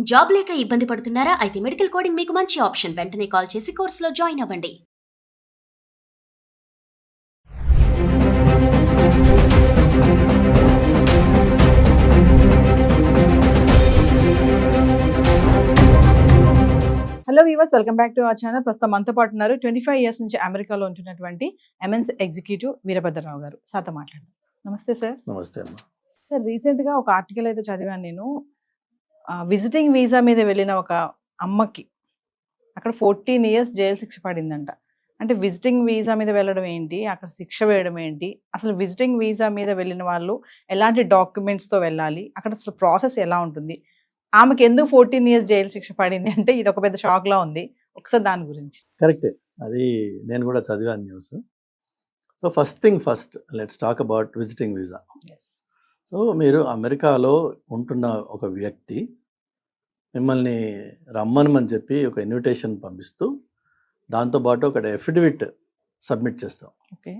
Job లేక ఇబ్బంది పడుతున్నారా? అయితే మెడికల్ కోడింగ్ మీకు మంచి ఆప్షన్. వెంటనే కాల్ చేసి కోర్సులో జాయిన్ అవ్వండి. Hello weavers, welcome back to our channel. ప్రస్తుతం మనతో పాటు ఉన్నారు 25 ఇయర్స్ నుంచి అమెరికాలో ఉంటున్నటువంటి ఎంఎన్స్ ఎగ్జిక్యూటివ్ వీరభద్రరావు గారు. సార్తో మాట్లాడండి. నమస్తే సార్. నమస్తే అమ్మ. సార్, రీసెంట్గా ఒక ఆర్టికల్ అయితే చదివాను నేను. విజిటింగ్ వీసా మీద వెళ్ళిన ఒక అమ్మకి అక్కడ 14 ఇయర్స్ జైలు శిక్ష పడిందంట. అంటే విజిటింగ్ వీసా మీద వెళ్ళడం ఏంటి, అక్కడ శిక్ష వేయడం ఏంటి, అసలు విజిటింగ్ వీసా మీద వెళ్ళిన వాళ్ళు ఎలాంటి డాక్యుమెంట్స్తో వెళ్ళాలి, అక్కడ అసలు ప్రాసెస్ ఎలా ఉంటుంది, ఆమెకి ఎందుకు 14 ఇయర్స్ జైలు శిక్ష పడింది అంటే ఇది ఒక పెద్ద షాక్లా ఉంది. ఒకసారి దాని గురించి. కరెక్టే, అది నేను కూడా చదివాను news. So first thing first, let's talk about visiting visa. So మీరు అమెరికాలో ఉంటున్న ఒక వ్యక్తి మిమ్మల్ని రమ్మనమని చెప్పి ఒక ఇన్విటేషన్ పంపిస్తూ దాంతోపాటు ఒక ఎఫిడవిట్ సబ్మిట్ చేస్తాం. ఓకే.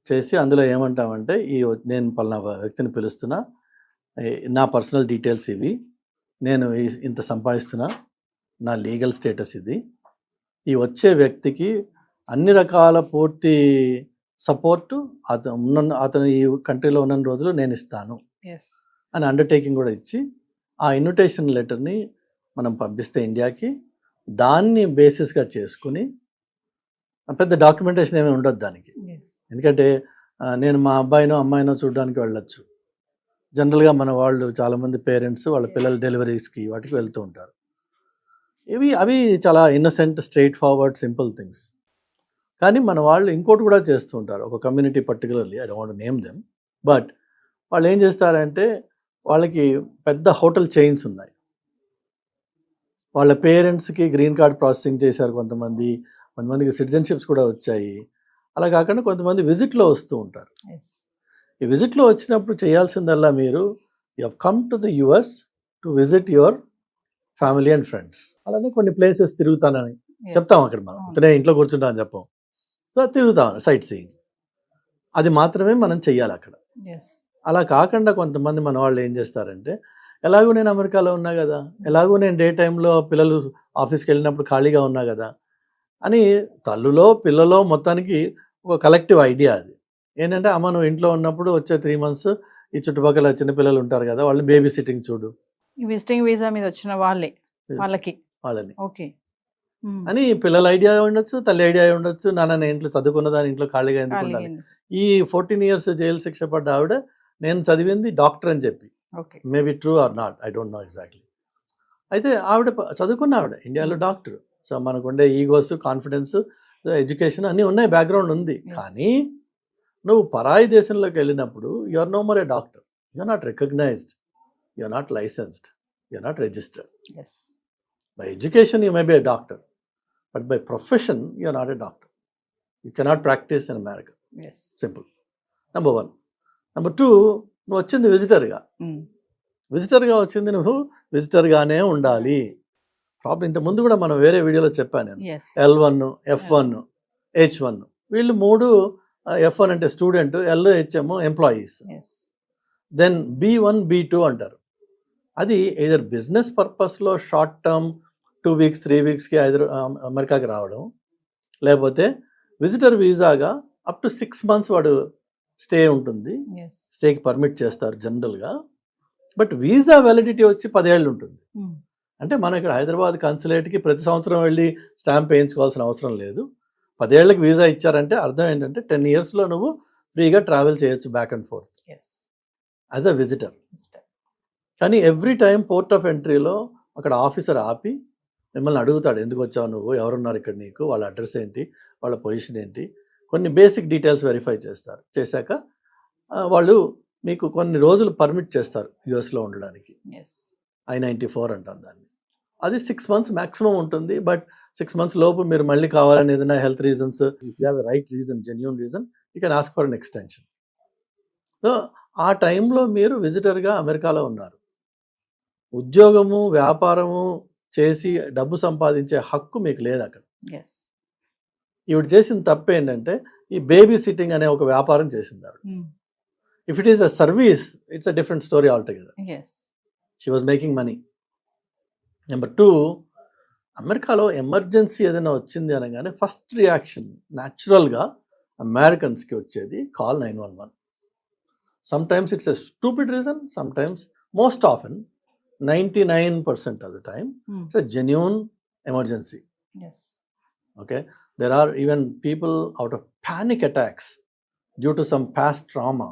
చేసి అందులో ఏమంటామంటే, నేను పలానా వ్యక్తిని పిలుస్తున్నా, నా పర్సనల్ డీటెయిల్స్ ఇవి, నేను ఇంత సంపాదిస్తున్నా, నా లీగల్ స్టేటస్ ఇది, ఈ వచ్చే వ్యక్తికి అన్ని రకాల పూర్తి సపోర్టు అతను ఈ కంట్రీలో ఉన్న రోజులు నేను ఇస్తాను అని అండర్టేకింగ్ కూడా ఇచ్చి ఆ ఇన్విటేషన్ లెటర్ని మనం పంపిస్తే ఇండియాకి, దాన్ని బేసిస్గా చేసుకుని, పెద్ద డాక్యుమెంటేషన్ ఏమీ ఉండదు దానికి. ఎందుకంటే నేను మా అబ్బాయినో అమ్మాయినో చూడడానికి వెళ్ళొచ్చు. జనరల్గా మన వాళ్ళు చాలామంది పేరెంట్స్ వాళ్ళ పిల్లల డెలివరీస్కి వాటికి వెళ్తూ ఉంటారు. అవి చాలా innocent, straight forward, simple things. కానీ మన వాళ్ళు ఇంకోటి కూడా చేస్తూ ఉంటారు. ఒక community particularly, I don't want to name them, but వాళ్ళు ఏం చేస్తారంటే, వాళ్ళకి పెద్ద హోటల్ చైన్స్ ఉన్నాయి. వాళ్ళ పేరెంట్స్కి గ్రీన్ కార్డ్ ప్రాసెసింగ్ చేశారు కొంతమందికి సిటిజన్షిప్స్ కూడా వచ్చాయి. అలా కాకుండా కొంతమంది విజిట్లో వస్తూ ఉంటారు. ఈ విజిట్లో వచ్చినప్పుడు చేయాల్సిందల్లా మీరు you have come to the US to visit your family and friends. అలానే కొన్ని ప్లేసెస్ తిరుగుతానని చెప్తాం. అక్కడ మనం అతనే ఇంట్లో కూర్చుంటాం అని చెప్పాం. సో తిరుగుతాం, సైట్ సీయింగ్, అది మాత్రమే మనం చెయ్యాలి అక్కడ. అలా కాకుండా కొంతమంది మన వాళ్ళు ఏం చేస్తారంటే, ఎలాగో నేను అమెరికాలో ఉన్నా కదా, ఎలాగో నేను డే టైంలో పిల్లలు ఆఫీస్కి వెళ్ళినప్పుడు ఖాళీగా ఉన్నా కదా అని తల్లులో పిల్లలో మొత్తానికి ఒక కలెక్టివ్ ఐడియా అది. ఏంటంటే, అమ్మ నువ్వు ఇంట్లో ఉన్నప్పుడు వచ్చే 3 months ఈ చుట్టుపక్కల చిన్నపిల్లలు ఉంటారు కదా, వాళ్ళని బేబీ సిట్టింగ్ చూడు, విజిటింగ్ వీసా మీద వచ్చిన వాళ్ళని ఓకే అని పిల్లల ఐడియా ఉండొచ్చు, తల్లి ఐడియా ఉండొచ్చు. నాన్న నేను ఇంట్లో చదువుకున్న దాని ఇంట్లో ఖాళీగా ఎందుకు ఉండాలి. ఈ 14 years జైలు శిక్ష పడ్డ ఆవిడ నేను చదివింది డాక్టర్ అని చెప్పి, maybe true or not, I don't know exactly. అయితే ఆవిడ చదువుకున్న ఆవిడ ఇండియాలో డాక్టర్. సో మనకుండే ఈగోస్, కాన్ఫిడెన్స్, ఎడ్యుకేషన్ అన్నీ ఉన్నాయి, బ్యాక్గ్రౌండ్ ఉంది. కానీ నువ్వు పరాయి దేశంలోకి వెళ్ళినప్పుడు you are no more a doctor, you are not recognised, you are not licensed, you are not registered. By education you may be a doctor, but by profession you are not a doctor. You cannot practise in America. Simple. Number 1. Number 2, నువ్వు వచ్చింది విజిటర్గా వచ్చింది, నువ్వు విజిటర్గానే ఉండాలి. Problem ఇంతకుముందు కూడా మనం వేరే వీడియోలో చెప్పాను నేను. L1, F1, H1 వీళ్ళు 3. F1 అంటే student, LHM employees, then B1, B2 అంటారు. అది ఎయిదర్ బిజినెస్ పర్పస్లో షార్ట్ టర్మ్ 2 weeks 3 weeksకి అమెరికాకి రావడం, లేకపోతే విజిటర్ వీసాగా అప్ టు 6 months వాడు స్టే ఉంటుంది. స్టేకి పర్మిట్ చేస్తారు జనరల్గా. బట్ వీసా వ్యాలిడిటీ వచ్చి 10 ఏళ్ళు ఉంటుంది. అంటే మనం ఇక్కడ హైదరాబాద్ కన్సులేట్కి ప్రతి సంవత్సరం వెళ్ళి స్టాంప్ వేయించుకోవాల్సిన అవసరం లేదు. 10 ఏళ్ళకి వీసా ఇచ్చారంటే అర్థం ఏంటంటే 10 yearsలో నువ్వు ఫ్రీగా ట్రావెల్ చేయొచ్చు back and fourth as a visitor. కానీ ఎవ్రీ టైం పోర్ట్ ఆఫ్ ఎంట్రీలో అక్కడ ఆఫీసర్ ఆపి మిమ్మల్ని అడుగుతాడు, ఎందుకు వచ్చావు నువ్వు, ఎవరున్నారు ఇక్కడ నీకు, వాళ్ళ అడ్రస్ ఏంటి, వాళ్ళ పొజిషన్ ఏంటి, కొన్ని బేసిక్ డీటెయిల్స్ వెరిఫై చేస్తారు. చేశాక వాళ్ళు మీకు కొన్ని రోజులు పర్మిట్ చేస్తారు యుఎస్లో ఉండడానికి. I-94 అంటాం దాన్ని. అది 6 months మ్యాక్సిమం ఉంటుంది. బట్ 6 months లోపు మీరు మళ్ళీ కావాలని ఏదైనా health reasons, if you have a right reason, genuine reason, you can ask for an extension. So ఆ టైంలో మీరు విజిటర్గా అమెరికాలో ఉన్నారు. ఉద్యోగము, వ్యాపారము చేసి డబ్బు సంపాదించే హక్కు మీకు లేదు అక్కడ. ఈవిడ చేసిన తప్పు ఏంటంటే, ఈ బేబీ సిట్టింగ్ అనే ఒక వ్యాపారం చేసింది ఆవిడ. If it is a service, it's a different story all together. She was making money. Number 2, అమెరికాలో ఎమర్జెన్సీ ఏదైనా వచ్చింది అనగానే ఫస్ట్ రియాక్షన్ న్యాచురల్గా అమెరికన్స్కి వచ్చేది call 911. Sometimes it's a stupid reason, sometimes most often 99% of the time it's a genuine emergency. Yes. Okay, there are even people out of panic attacks due to some past trauma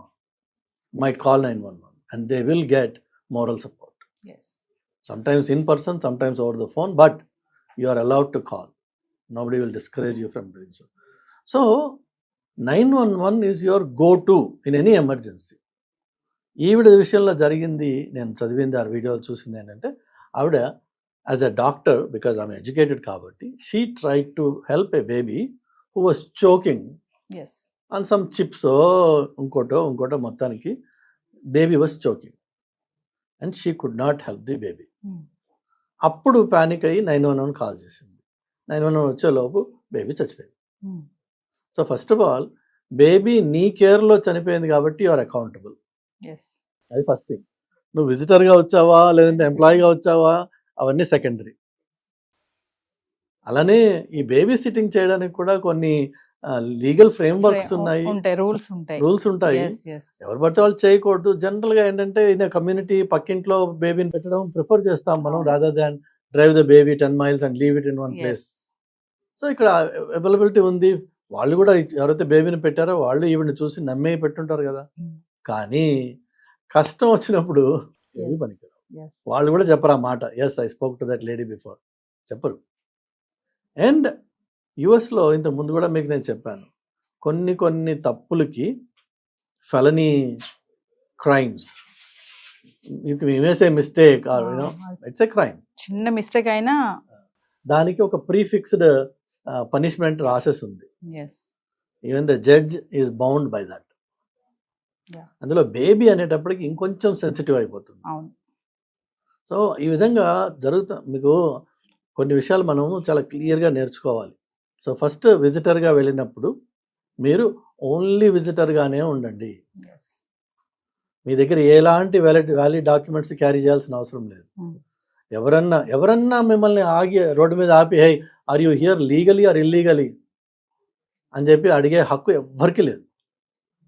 might call 911 and they will get moral support. Yes. Sometimes in person, sometimes over the phone, but you are allowed to call. Nobody will discourage you from doing so. So 911 is your go-to in any emergency. ఈవిడ విషయంలో జరిగింది, నేను చదివింది ఆ వీడియోలు చూసింది ఏంటంటే, ఆవిడ యాజ్ ఎ డాక్టర్, బికాజ్ ఆమె ఎడ్యుకేటెడ్ కాబట్టి, she try to help a baby who was choking Yes. On some chips ఇంకోటో మొత్తానికి baby was choking and she could not help the baby. అప్పుడు ప్యానిక్ అయ్యి 911 కాల్ చేసింది. 911 వచ్చేలోపు బేబీ చచ్చిపోయింది. So first of all baby నీ కేర్లో చనిపోయింది కాబట్టి యు ఆర్ అకౌంటబుల్. Yes. అది ఫస్ట్ థింగ్. నువ్వు విజిటర్గా వచ్చావా లేదంటే ఎంప్లాయీగా వచ్చావా అవన్నీ సెకండరీ. అలానే ఈ బేబీ సిట్టింగ్ చేయడానికి కూడా కొన్ని లీగల్ ఫ్రేమ్వర్క్స్ ఉన్నాయి, రూల్స్ ఉంటాయి. ఎవరు పడితే వాళ్ళు చేయకూడదు. జనరల్గా ఏంటంటే ఇన్ కమ్యూనిటీ పక్కింట్లో బేబీని పెట్టడం ప్రిఫర్ చేస్తాం మనం, rather than drive the baby 10 miles and leave it in one place. So ఇక్కడ అవైలబిలిటీ ఉంది. వాళ్ళు కూడా ఎవరైతే బేబీని పెట్టారో వాళ్ళు ఈవిని చూసి నమ్మే పెట్టుంటారు కదా. కానీ కష్టం వచ్చినప్పుడు ఏది పనికిరావు. వాళ్ళు కూడా చెప్పరు ఆ మాట, yes I spoke to that lady before, చెప్పరు. అండ్ యుఎస్లో ఇంత ముందు కూడా మీకు నేను చెప్పాను, కొన్ని తప్పులకి felony crimes, you may say mistake or you know it's a crime, చిన్న మిస్టేక్ అయినా దానికి ఒక ప్రీఫిక్స్డ్ పనిష్మెంట్ రాసేసి ఉంది. Even the judge is bound by that. అందులో బేబీ అనేటప్పటికి ఇంకొంచెం సెన్సిటివ్ అయిపోతుంది. సో ఈ విధంగా మీకు కొన్ని విషయాలు మనము చాలా క్లియర్గా నేర్చుకోవాలి. సో ఫస్ట్ విజిటర్గా వెళ్ళినప్పుడు మీరు ఓన్లీ విజిటర్గానే ఉండండి. మీ దగ్గర ఎలాంటి వ్యాలిడ్ డాక్యుమెంట్స్ క్యారీ చేయాల్సిన అవసరం లేదు. ఎవరన్నా మిమ్మల్ని ఆగి రోడ్డు మీద ఆపి, hey are you here legally or illegally అని చెప్పి అడిగే హక్కు ఎవ్వరికీ లేదు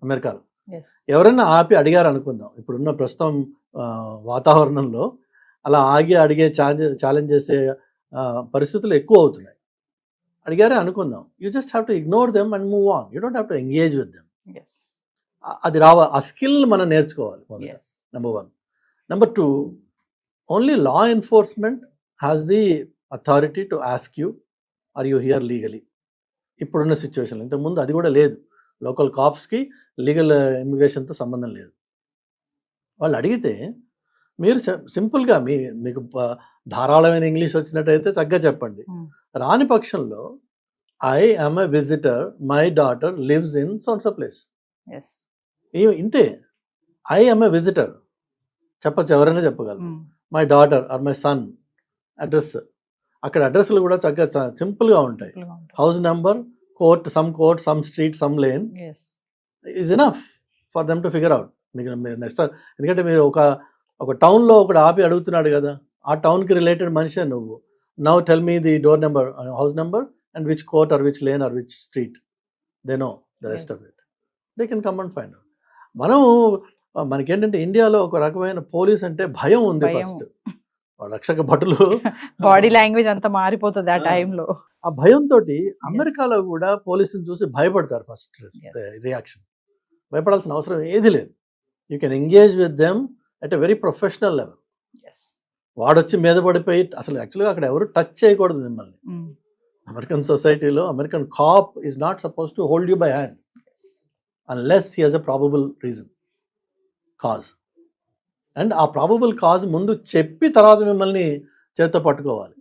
అమెరికాలో. ఎవరన్నా ఆపి అడిగారు అనుకుందాం, ఇప్పుడున్న ప్రస్తుతం వాతావరణంలో అలా ఆగి అడిగే ఛాలెంజ్ చేసే పరిస్థితులు ఎక్కువ అవుతున్నాయి. అడిగారే అనుకుందాం, you just have to ignore them and move on. You don't have to engage with them. అది ఆ స్కిల్ మనం నేర్చుకోవాలి. Number 1. Number 2, only law enforcement has the authority to ask you are you here legally. ఇప్పుడున్న సిచ్యువేషన్లో, ఇంతకుముందు అది కూడా లేదు. లోకల్ కాప్స్కి లీగల్ ఇమిగ్రేషన్తో సంబంధం లేదు. వాళ్ళు అడిగితే మీరు సింపుల్గా మీకు ధారాళమైన ఇంగ్లీష్ వచ్చినట్టయితే చక్కగా చెప్పండి. రాని పక్షంలో I am a visitor, my daughter lives in సోన్సో place, ఇంతే. ఐ యామ్ ఎ విజిటర్ చెప్పచ్చు, ఎవరైనా చెప్పగలరు. My daughter or my son address, అక్కడ అడ్రస్లు కూడా చక్కగా సింపుల్గా ఉంటాయి. House number, court, some street, some lane is enough for them to figure out. మీరు నెక్స్ట్, ఎందుకంటే మీరు ఒక టౌన్లో ఒకటి ఆపి అడుగుతున్నాడు కదా, ఆ టౌన్కి రిలేటెడ్ మనిషే నువ్వు. Now tell me the door number, house number and which court or which lane or which street. They know the rest of it. They can come and find out. మనకేంటంటే ఇండియాలో ఒక రకమైన పోలీస్ అంటే భయం ఉంది. First రక్షక భటులు body language అంతా మారిపోతుంది ఆ టైంలో. ఆ భయంతో అమెరికాలో కూడా పోలీసుని చూసి భయపడతారు. ఫస్ట్ రియాక్షన్, భయపడాల్సిన అవసరం ఏది లేదు. You can engage with them at a very professional level. వాడొచ్చి మీద పడిపోయి, అసలు యాక్చువల్గా అక్కడ ఎవరు టచ్ చేయకూడదు మిమ్మల్ని. అమెరికన్ సొసైటీలో American cop is not suppose to hold you by hand unless he has a probable reason, cause. And ఆ ప్రాబబుల్ కాజ్ ముందు చెప్పి తర్వాత మిమ్మల్ని చేత్తో పట్టుకోవాలి,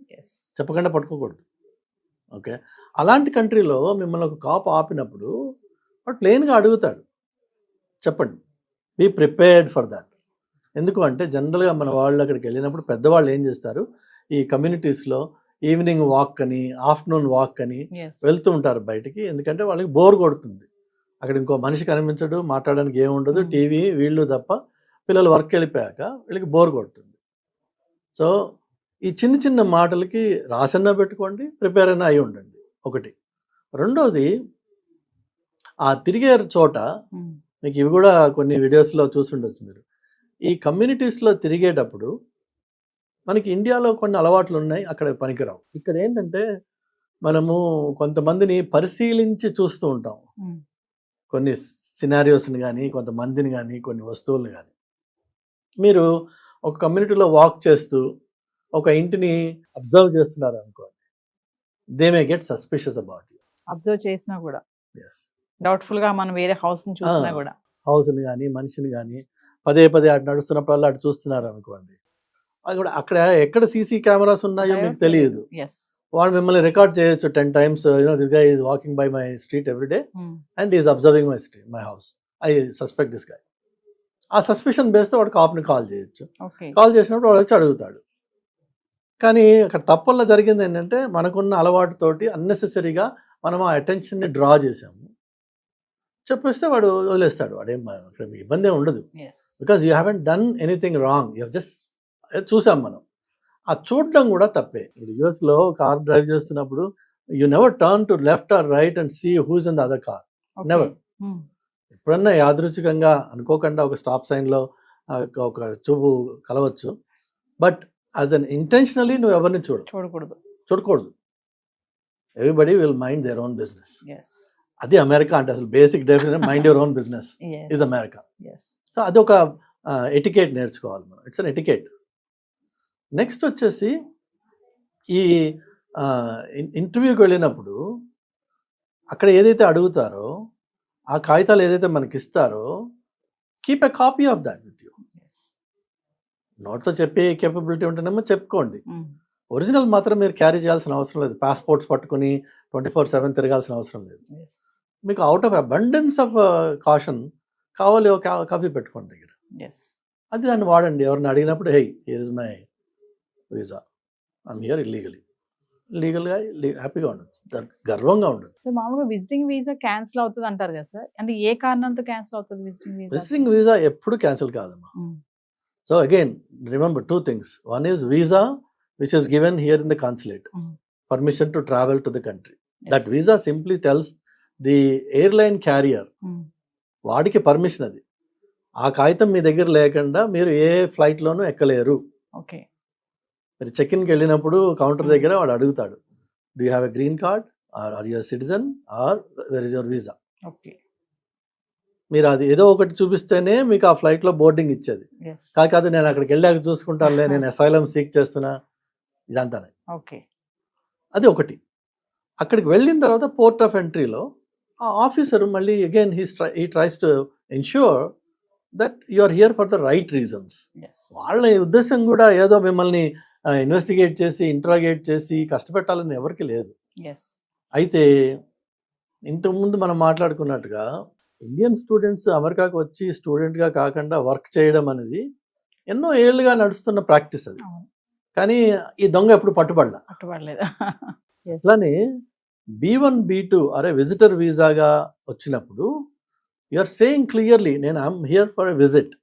చెప్పకుండా పట్టుకోకూడదు. ఓకే, అలాంటి కంట్రీలో మిమ్మల్ని ఒక కాప్ ఆపినప్పుడు వాడు ప్లెయిన్గా అడుగుతాడు, చెప్పండి, బీ ప్రిపేర్డ్ ఫర్ దాట్. ఎందుకు అంటే జనరల్గా మన వాళ్ళు అక్కడికి వెళ్ళినప్పుడు పెద్దవాళ్ళు ఏం చేస్తారు, ఈ కమ్యూనిటీస్లో ఈవినింగ్ వాక్ అని, ఆఫ్టర్నూన్ వాక్ అని వెళ్తూ ఉంటారు బయటికి. ఎందుకంటే వాళ్ళకి బోర్ కొడుతుంది, అక్కడ ఇంకో మనిషి కనిపించడు, మాట్లాడడానికి ఏముండదు, టీవీ వీళ్ళు తప్ప. పిల్లలు వర్క్ వెళ్ళిపోయాక వీళ్ళకి బోర్ కొడుతుంది. సో ఈ చిన్న చిన్న మాటలకి రాసన్నా పెట్టుకోండి, ప్రిపేర్ అయినా అయి ఉండండి ఒకటి. రెండోది ఆ తిరిగే చోట మీకు ఇవి కూడా కొన్ని వీడియోస్లో చూసుండొచ్చు మీరు. ఈ కమ్యూనిటీస్లో తిరిగేటప్పుడు మనకి ఇండియాలో కొన్ని అలవాట్లు ఉన్నాయి, అక్కడ పనికిరావు. ఇక్కడ ఏంటంటే మనము కొంతమందిని పరిశీలించి చూస్తూ ఉంటాం, కొన్ని సినారియోస్ని కానీ, కొంతమందిని కానీ, కొన్ని వస్తువులను కానీ. మీరు ఒక కమ్యూనిటీలో వాక్ చేస్తూ ఒక ఇంటిని అబ్జర్వ్ చేస్తున్నారు అనుకోండి, they may get suspicious about you. Observe చేసినా కూడా ఎస్, డౌట్ఫుల్ గా మనం వేరే హౌస్ ని చూసినా కూడా హౌస్ని కానీ మనిషిని కానీ పదే పదే అటు నడుస్తున్నప్పుడల్లా అటు చూస్తున్నారు అనుకోండి, అది కూడా అక్కడ ఎక్కడ సీసీ కెమెరాస్ ఉన్నాయో మీకు తెలియదు. ఎస్ వాళ్ళు మిమ్మల్ని రికార్డ్ చేయొచ్చు 10 times. This guy is walking by my street every day and is observing my house. I suspect this guy. ఆ సస్పిషన్ బేస్తో వాడు కాప్ని కాల్ చేయొచ్చు. కాల్ చేసినప్పుడు వాడు వచ్చి అడుగుతాడు. కానీ అక్కడ తప్పల్లో జరిగింది ఏంటంటే మనకున్న అలవాటుతోటి అన్నెసెసరీగా మనం ఆ అటెన్షన్ని డ్రా చేసాము. చెప్పేస్తే వాడు వదిలేస్తాడు, వాడేం అక్కడ ఇబ్బంది ఏమి ఉండదు. Because you haven't done anything wrong, you just చూసాం మనం. ఆ చూడడం కూడా తప్పే. ఇప్పుడు యూఎస్లో కార్ డ్రైవ్ చేస్తున్నప్పుడు you never turn to left or right and see who's in the other car, never. ఎప్పుడన్నా యాదృచ్ఛికంగా అనుకోకుండా ఒక స్టాప్ సైన్లో ఒక చూపు కలవచ్చు, బట్ యాజ్ అన్ ఇంటెన్షనలీ నువ్వు ఎవరిని చూడకూడదు. Everybody will mind their own business. అది అమెరికా అంటే అసలు basic definition mind your own business is America. So అది ఒక ఎటికేట్ నేర్చుకోవాలి మనం. It's an etiquette. నెక్స్ట్ వచ్చేసి ఈ ఇంటర్వ్యూకి వెళ్ళినప్పుడు అక్కడ ఏదైతే అడుగుతారో ఆ కాగితాలు ఏదైతే మనకి ఇస్తారో keep a copy of that with you. నోట్తో చెప్పే కేపబిలిటీ ఉంటేనేమో చెప్పుకోండి, ఒరిజినల్ మాత్రం మీరు క్యారీ చేయాల్సిన అవసరం లేదు. పాస్పోర్ట్స్ పట్టుకుని 24/7 తిరగాల్సిన అవసరం లేదు. మీకు out of abundance of caution కావాలి, ఒక కాపీ పెట్టుకోండి దగ్గర. అది దాన్ని వాడండి. ఎవరిని అడిగినప్పుడు hey here is my visa, I'm here illegally, లీగల్గా హ్యాపీగా ఉండొచ్చు, గర్వంగా ఉండొచ్చు. సో మామూలుగా విజిటింగ్ వీసా క్యాన్సిల్ అవుతుంది అంటారు కదా సార్, అంటే ఏ కారణంతో క్యాన్సిల్ అవుతుంది విజిటింగ్ వీసా? ఎప్పుడు క్యాన్సిల్ కాదమ్మా. So again remember 2 things. One is visa which is given here in the consulate, permission to travel to the country. That visa simply tells the airline carrier వాడికి permission. అది ఆ కాగితం మీ దగ్గర లేకుండా మీరు ఏ ఫ్లైట్లోనూ ఎక్కలేరు. Okay, మీరు చెక్-ఇన్కి వెళ్ళినప్పుడు కౌంటర్ దగ్గర వాడు అడుగుతాడు, do you have a green card or you citizen or where is your visa. Okay, మీరు అది ఏదో ఒకటి చూపిస్తేనే మీకు ఆ ఫ్లైట్లో బోర్డింగ్ ఇచ్చేది. కాదు నేను అక్కడికి వెళ్ళాక చూసుకుంటానులే, నేను అసైలం సీక్ చేస్తున్నా, ఇదంతానే. ఓకే, అది ఒకటి. అక్కడికి వెళ్ళిన తర్వాత పోర్ట్ ఆఫ్ ఎంట్రీలో ఆ ఆఫీసర్ మళ్ళీ again he tries to ensure that you are here for the right reasons. వాళ్ళ ఉద్దేశం కూడా ఏదో మిమ్మల్ని ఇన్వెస్టిగేట్ చేసి ఇంట్రాగేట్ చేసి కష్టపెట్టాలని ఎవరికి లేదు. అయితే ఇంతకుముందు మనం మాట్లాడుకున్నట్టుగా ఇండియన్ స్టూడెంట్స్ అమెరికాకు వచ్చి స్టూడెంట్గా కాకుండా వర్క్ చేయడం అనేది ఎన్నో ఏళ్ళుగా నడుస్తున్న ప్రాక్టీస్ అది. కానీ ఈ దొంగ ఎప్పుడు పట్టుబడలేదు. అట్లానే B1 B2 అరే విజిటర్ వీసాగా వచ్చినప్పుడు యు ఆర్ సేయింగ్ క్లియర్లీ నేను I'm here for a visit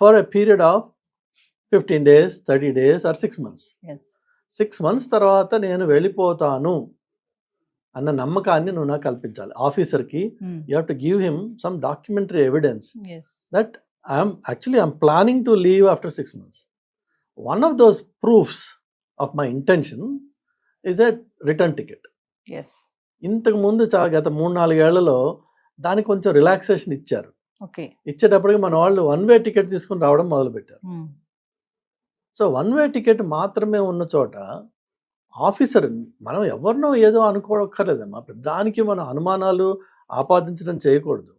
for a period of 15 days, 30 days or 6 months. 6 months తర్వాత నేను వెళ్ళిపోతాను అన్న నమ్మకాన్ని నువ్వు నాకు కల్పించాలి. ఆఫీసర్కి you have to give him some documentary evidence that I'm planning to leave after 6 months. One of those proofs of my intention is a return ticket. ఇంతకు ముందు గత 3-4 ఏళ్లలో దానికి కొంచెం రిలాక్సేషన్ ఇచ్చారు. ఇచ్చేటప్పటికి మన వాళ్ళు 1-way టికెట్ తీసుకుని రావడం మొదలుపెట్టారు. సో 1-way టికెట్ మాత్రమే ఉన్న చోట ఆఫీసర్ మనం ఎవరినో ఏదో అనుకోక్కర్లేదమ్మా, దానికి మన అనుమానాలు ఆపాదించడం చేయకూడదు.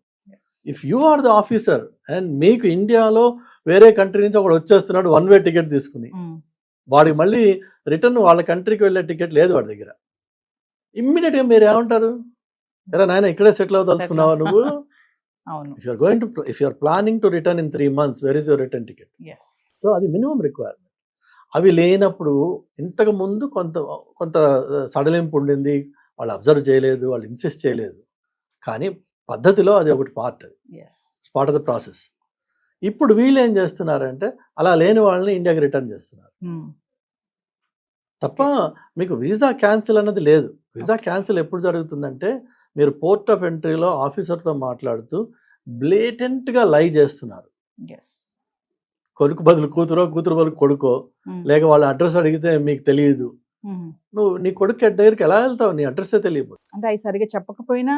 If you are the officer and మీకు ఇండియాలో వేరే కంట్రీ నుంచి ఒకడు వచ్చేస్తున్నాడు 1-way టికెట్ తీసుకుని, వాడికి మళ్ళీ రిటర్న్ వాళ్ళ కంట్రీకి వెళ్ళే టికెట్ లేదు వాడి దగ్గర, ఇమ్మీడియట్గా మీరు ఏమంటారు, ఎరా నాయన ఇక్కడే సెటిల్ అవ్వదలుచుకున్నావా నువ్వు? If you're planning to return in 3 months, where is your return ticket? So అది మినిమం రిక్వైర్మెంట్. అవి లేనప్పుడు ఇంతకు ముందు కొంత సడలింపు ఉండింది, వాళ్ళు అబ్జర్వ్ చేయలేదు, వాళ్ళు ఇన్సిస్ట్ చేయలేదు. కానీ పద్ధతిలో అది ఒకటి పార్ట్ ఆఫ్ ద ప్రాసెస్. ఇప్పుడు వీళ్ళు ఏం చేస్తున్నారంటే అలా లేని వాళ్ళని ఇండియాకి రిటర్న్ చేస్తున్నారు. తప్ప మీకు వీసా క్యాన్సిల్ అన్నది లేదు. Visa Okay. క్యాన్సిల్ ఎప్పుడు జరుగుతుందంటే మీరు పోర్ట్ ఆఫ్ ఎంట్రీలో ఆఫీసర్తో మాట్లాడుతూ బ్లేటెంట్గా లై చేస్తున్నారు. ఎస్. కొడుకు బదులు కూతురో, కూతురు బదులు కొడుకో, లేక వాళ్ళ అడ్రస్ అడిగితే మీకు తెలియదు. నువ్వు నీ కొడుకు దగ్గరికి ఎలా వెళ్తావు? నీ అడ్రస్సే తెలియదు. అంటే అవి సరిగా చెప్పకపోయినా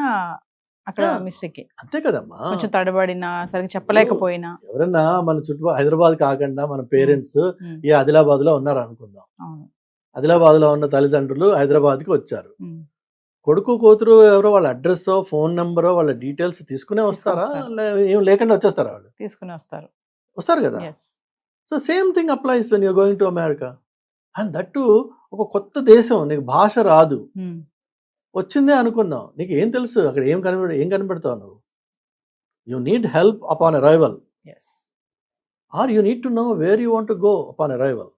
అక్కడ Yeah. మిస్టేక్, అంతే కదమ్మా. కొంచెం తడబడినా సరిగా చెప్పలేకపోయినా. ఎవరన్నా మన చుట్టూ హైదరాబాద్ కాకుండా మన పేరెంట్స్ ఉమ్, ఈ ఆదిలాబాద్ లో ఉన్నారు అనుకుందాం. అవును. ఆదిలాబాద్ లో ఉన్న తల్లిదండ్రులు హైదరాబాద్కి వచ్చారు. ఉమ్, కొడుకు కూతురు ఎవరో వాళ్ళ అడ్రస్, ఫోన్ నెంబరో, వాళ్ళ డీటెయిల్స్ తీసుకునే వస్తారా? తీసుకొస్తారు. ఏం లేకుండా వచ్చేస్తారా? వాళ్ళు తీసుకుని వస్తారు. వస్తారు కదా. Yes. So same thing applies when you're going to America. And that ఒక కొత్త దేశం, నీకు భాష రాదు, వచ్చిందే అనుకుందాం, నీకు ఏం తెలుసు అక్కడ ఏం కనిపెడతావు నువ్వు? You need help upon arrival yes. Are you need to know where you want to go upon arrival.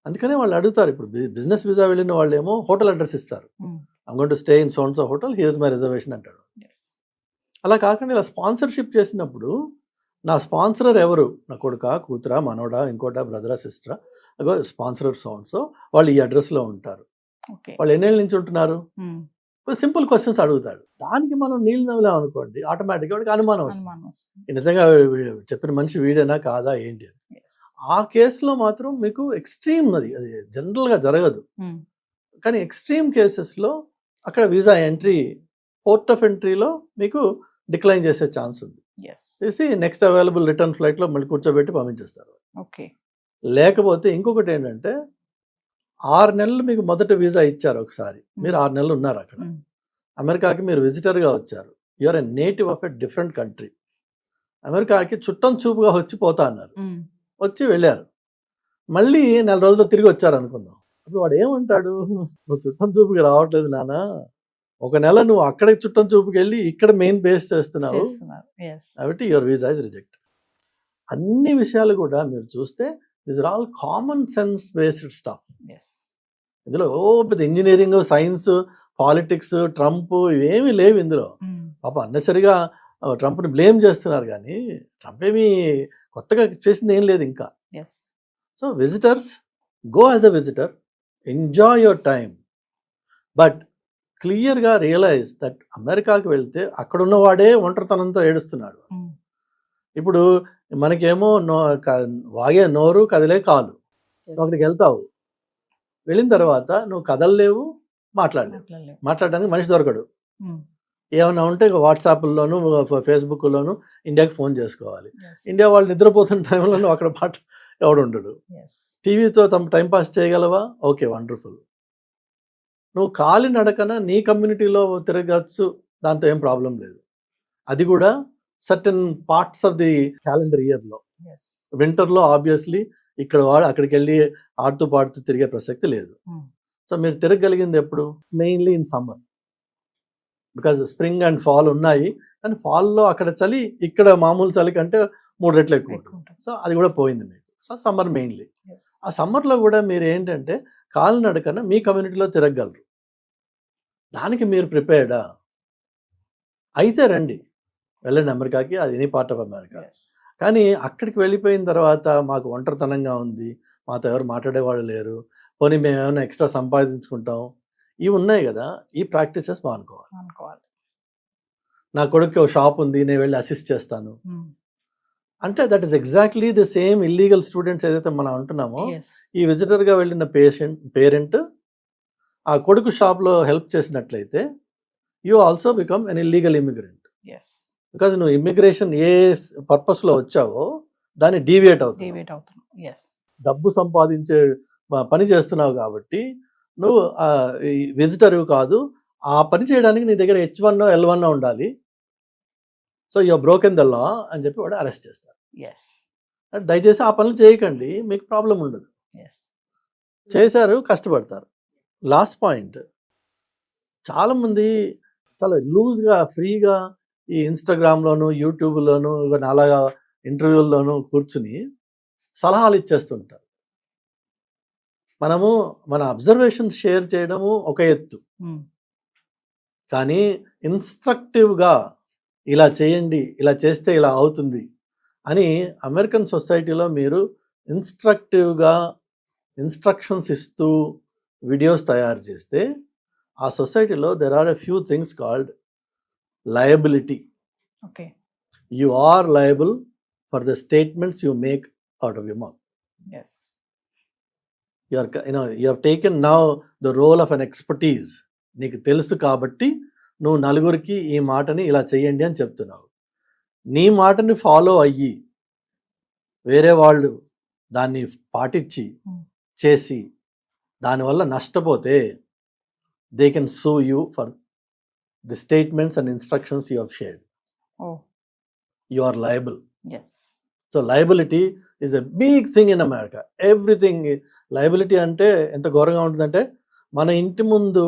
అందుకనే వాళ్ళు అడుగుతారు. ఇప్పుడు బిజినెస్ వీసా వెళ్ళిన వాళ్ళు ఏమో హోటల్ అడ్రస్ ఇస్తారు. I'm going to stay in so and so hotel, here is my reservation అంటాడు. Yes. అలా కాకుండా ఇలా స్పాన్సర్షిప్ చేసినప్పుడు నా స్పాన్సరర్ ఎవరు? నా కొడుకా, కూతురా, మనోడా, ఇంకోటా, బ్రదరా, సిస్టరా, అగో స్పాన్సరర్ సో అండ్ సో, వాళ్ళు ఈ అడ్రస్లో ఉంటారు. ఓకే. వాళ్ళు ఎన్నేళ్ళ నుంచి ఉంటున్నారు? సింపుల్ క్వశ్చన్స్ అడుగుతాడు. దానికి మనం నీళ్ళు నవ్వులాం అనుకోండి, ఆటోమేటిక్గా వాడికి అనుమానం వస్తుంది. అనుమానం వస్తుంది. నిజంగా చెప్పిన మనిషి వీడేనా కాదా ఏంటి అని. Yes. ఆ కేసులో మాత్రం మీకు ఎక్స్ట్రీమ్, అది జనరల్గా జరగదు, కానీ ఎక్స్ట్రీమ్ కేసెస్లో అక్కడ వీసా ఎంట్రీ, పోర్ట్ ఆఫ్ ఎంట్రీలో మీకు డిక్లైన్ చేసే ఛాన్స్ ఉంది. ఎస్. చేసి నెక్స్ట్ అవైలబుల్ రిటర్న్ ఫ్లైట్లో మళ్ళీ కూర్చోబెట్టి పంపించేస్తారు. ఓకే. లేకపోతే ఇంకొకటి ఏంటంటే 6 నెలలు మీకు మొదట వీసా ఇచ్చారు ఒకసారి, మీరు 6 నెలలు ఉన్నారు అక్కడ. అమెరికాకి మీరు విజిటర్గా వచ్చారు, you're a native of a different country. అమెరికాకి చుట్టం చూపుగా వచ్చి పోతా అన్నారు, వచ్చి వెళ్ళారు, మళ్ళీ 4 రోజుల్లో తిరిగి వచ్చారు అనుకుందాం. అప్పుడు వాడు ఏమంటాడు? నువ్వు చుట్టం చూపుకి రావట్లేదు నాన్న, 1 నెల నువ్వు అక్కడ చుట్టం చూపుకి వెళ్ళి ఇక్కడ మెయిన్ బేస్ చేస్తున్నావు, కాబట్టి యువర్ వీసా ఇస్ రిజెక్ట్. అన్ని విషయాలు కూడా మీరు చూస్తే these are all common sense based stuff. ఇందులో పెద్ద ఇంజనీరింగ్, సైన్స్, పాలిటిక్స్, ట్రంప్ ఇవేమీ లేవు ఇందులో. పాప అన్నెసరిగా ట్రంప్ని బ్లేమ్ చేస్తున్నారు, కానీ ట్రంప్ ఏమీ కొత్తగా చేసింది ఏం లేదు ఇంకా. So visitors, go as a visitor, enjoy your time, but క్లియర్గా రియలైజ్ దట్ అమెరికాకి వెళ్తే అక్కడున్న వాడే ఒంటరితనంతో ఏడుస్తున్నాడు. ఇప్పుడు మనకేమో వాగే నోరు, కదిలే కాలు. నువ్వు అక్కడికి వెళ్తావు, వెళ్ళిన తర్వాత నువ్వు కదలలేవు, మాట్లాడడానికి మనిషి దొరకడు. ఏమైనా ఉంటే వాట్సాప్లోను, ఫేస్బుక్లోను ఇండియాకి ఫోన్ చేసుకోవాలి. ఇండియా వాళ్ళు నిద్రపోతున్న టైంలో నువ్వు అక్కడ ఎవడు ఉండడు. టీవీతో టైంపాస్ చేయగలవా? Okay, wonderful. నువ్వు కాలి నడకన నీ కమ్యూనిటీలో తిరగచ్చు, దాంతో ఏం ప్రాబ్లం లేదు. అది కూడా certain parts of the calendar ఇయర్లో. వింటర్లో ఆబ్వియస్లీ ఇక్కడ వాడు అక్కడికి వెళ్ళి ఆడుతూ పాడుతూ తిరిగే ప్రసక్తి లేదు. సో మీరు తిరగలిగింది ఎప్పుడు? Mainly in summer, because spring and fall ఉన్నాయి, కానీ ఫాల్లో అక్కడ చలి ఇక్కడ మామూలు చలి కంటే 3 రెట్లు ఎక్కువ ఉంటుంది. సో అది కూడా పోయింది మీకు. So summer mainly. ఆ సమ్మర్లో కూడా మీరు ఏంటంటే కాలినడకన మీ కమ్యూనిటీలో తిరగలరు. దానికి మీరు ప్రిపేర్డా అయితే రండి, వెళ్ళండి అమెరికాకి, అది ఎనీ పార్ట్ ఆఫ్ అమెరికా. కానీ అక్కడికి వెళ్ళిపోయిన తర్వాత మాకు ఒంటరితనంగా ఉంది, మాతో ఎవరు మాట్లాడేవాళ్ళు లేరు, పోనీ మేము ఏమైనా ఎక్స్ట్రా సంపాదించుకుంటాం, ఇవి ఉన్నాయి కదా, ఈ ప్రాక్టీసెస్ మానుకోవాలి. నా కొడుకు షాప్ ఉంది, నేను వెళ్ళి అసిస్ట్ చేస్తాను అంటే that is exactly the same illegal students ఏదైతే మనం అంటున్నామో, ఈ విజిటర్గా వెళ్ళిన పేరెంట్ ఆ కొడుకు షాప్లో హెల్ప్ చేసినట్లయితే you also become an illegal immigrant. Because నువ్వు ఇమిగ్రేషన్ ఏ పర్పస్లో వచ్చావో దాన్ని డీవియేట్ అవుతుంది. డబ్బు సంపాదించే పని చేస్తున్నావు కాబట్టి నువ్వు విజిటర్ కాదు. ఆ పని చేయడానికి నీ దగ్గర H1 L1 ఉండాలి. So your broken the law అని చెప్పి వాడు అరెస్ట్ చేస్తారు. దయచేసి ఆ పనులు చేయకండి, మీకు ప్రాబ్లం ఉండదు. చేశారు, కష్టపడతారు. లాస్ట్ పాయింట్, చాలామంది చాలా లూజ్గా ఫ్రీగా ఈ ఇన్స్టాగ్రామ్లోను, యూట్యూబ్లోను, ఇవన్నీ అలాగా ఇంటర్వ్యూల్లోనూ కూర్చుని సలహాలు ఇచ్చేస్తుంటారు. మనము మన అబ్జర్వేషన్ షేర్ చేయడము ఒక ఎత్తు, కానీ ఇన్స్ట్రక్టివ్గా ఇలా చేయండి, ఇలా చేస్తే ఇలా అవుతుంది అని అమెరికన్ సొసైటీలో మీరు ఇన్స్ట్రక్టివ్గా ఇన్స్ట్రక్షన్స్ ఇస్తూ వీడియోస్ తయారు చేస్తే ఆ సొసైటీలో there are a few things called liability. Okay. You are liable for the statements you make out of your mouth. Yes. You have taken now the role of an expertise. నీకు తెలుసు కాబట్టి నువ్వు నలుగురికి ఈ మాటని ఇలా చెయ్యండి అని చెప్తున్నావు. నీ మాటని ఫాలో అయ్యి వేరే వాళ్ళు దాన్ని పాటించి చేసి దానివల్ల నష్టపోతే they can sue you for the statements and instructions you have shared. Oh. You are liable. Yes. So liability is a big thing in America. Everything liability అంటే ఎంత ఘోరంగా ఉంటుందంటే మన ఇంటి ముందు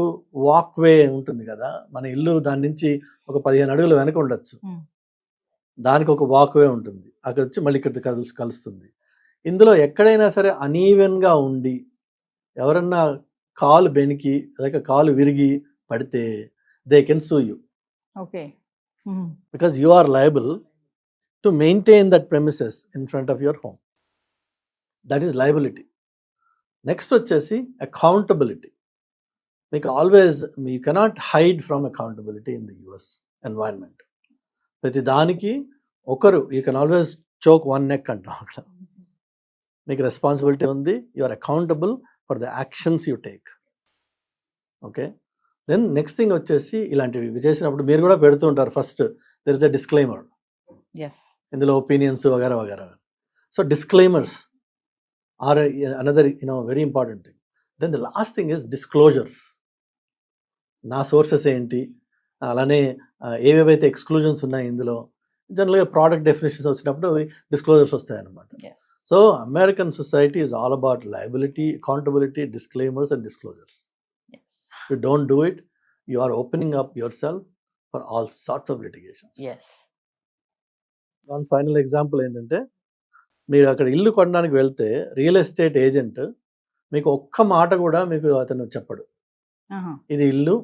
వాక్వే ఉంటుంది కదా, మన ఇల్లు దాని నుంచి ఒక 15 అడుగులు వెనక ఉండొచ్చు, దానికి ఒక వాక్వే ఉంటుంది, అక్కడ వచ్చి మళ్ళీ ఇక్కడ కలుస్తుంది. ఇందులో ఎక్కడైనా సరే అనీవెన్గా ఉండి ఎవరన్నా కాలు బెనికి లేక కాలు విరిగి పడితే they can sue you. Okay. Because you are liable to maintain that premises in front of your home. That is liability. Next వచ్చేసి accountability. మీకు always, you cannot hide from accountability in the US environment. ప్రతి దానికి ఒకరు, you can always choke one neck అంటాం అక్కడ. మీకు responsibility ఉంది, you are accountable for the actions you take. Okay. Then next thing వచ్చేసి ఇలాంటివి చేసినప్పుడు మీరు కూడా పెడుతూ ఉంటారు, first there is a disclaimer. Yes. ఇందులో ఒపీనియన్స్ వగేరా వగేరా. So disclaimers are another very important thing. Then the last thing is disclosures. నా సోర్సెస్ ఏంటి, అలానే ఏవేవైతే ఎక్స్క్లూజన్స్ ఉన్నాయి ఇందులో. జనరల్గా ప్రోడక్ట్ డెఫినేషన్స్ వచ్చినప్పుడు అవి డిస్క్లోజర్స్ వస్తాయన్నమాట. Yes. So American society is all about liability, accountability, disclaimers and disclosures. Yes. If you don't do it, you are opening up yourself for all sorts of litigations. Yes. One final example ఏంటంటే, మీరు అక్కడ ఇల్లు కొనడానికి వెళ్తే real estate agent మీకు ఒక్క మాట కూడా మీకు అతను చెప్పడు. ఇది ఇల్లు,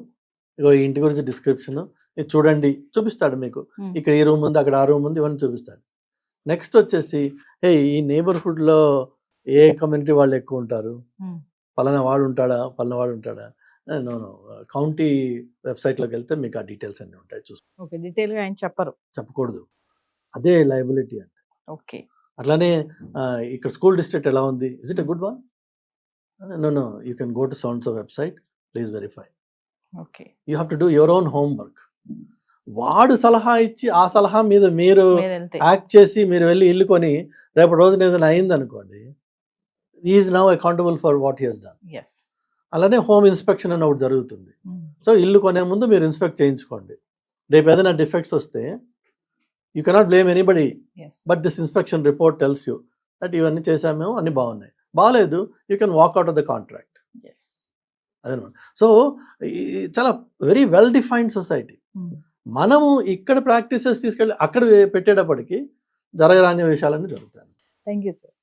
ఇగో ఈ ఇంటి గురించి డిస్క్రిప్షన్, ఇది చూడండి చూపిస్తాడు మీకు. ఇక్కడ ఈ రూమ్ ఉంది, అక్కడ ఆ రూమ్ ఉంది, ఇవన్నీ చూపిస్తాడు. నెక్స్ట్ వచ్చేసి ఈ నేబర్హుడ్లో ఏ కమ్యూనిటీ వాళ్ళు ఎక్కువ ఉంటారు, పలానా వాడు ఉంటాడా, పలానా వాడు ఉంటాడా. నో కౌంటీ వెబ్సైట్లోకి వెళ్తే మీకు ఆ డీటెయిల్స్ అన్నీ ఉంటాయి, ఓకే. డీటెయిల్గా ఆయన చెప్పరు, చెప్పకూడదు. అదే లయబిలిటీ అంటే. ఓకే. అట్లానే ఇక్కడ స్కూల్ డిస్ట్రిక్ట్ ఎలా ఉంది, is it a good one? No you can go to sounds website, please verify. Okay. You have to do your own homework. వాడు సలహా ఇచ్చి ఆ సలహా మీద మీరు యాక్ట్ చేసి మీరు వెళ్ళి ఇల్లు కొని రేపటి రోజున ఏదైనా అయింది అనుకోండి, is now accountable for what he's హెస్ డన్. అలానే హోమ్ ఇన్స్పెక్షన్ అని ఒకటి జరుగుతుంది. సో ఇల్లు కొనే ముందు మీరు ఇన్స్పెక్ట్ చేయించుకోండి. రేపు ఏదైనా డిఫెక్ట్స్ వస్తే you cannot blame anybody, but this inspection report tells you that ఇవన్నీ చేసాము, మేము అన్ని బాగున్నాయి. బాగాలేదు, you can walk out of the contract. అదనమాట. సో చాలా వెరీ వెల్ డిఫైన్డ్ సొసైటీ. మనము ఇక్కడ ప్రాక్టీసెస్ తీసుకెళ్ళి అక్కడ పెట్టేటప్పటికి జరగరాని విషయాలన్నీ జరుగుతాయి. Thank you sir.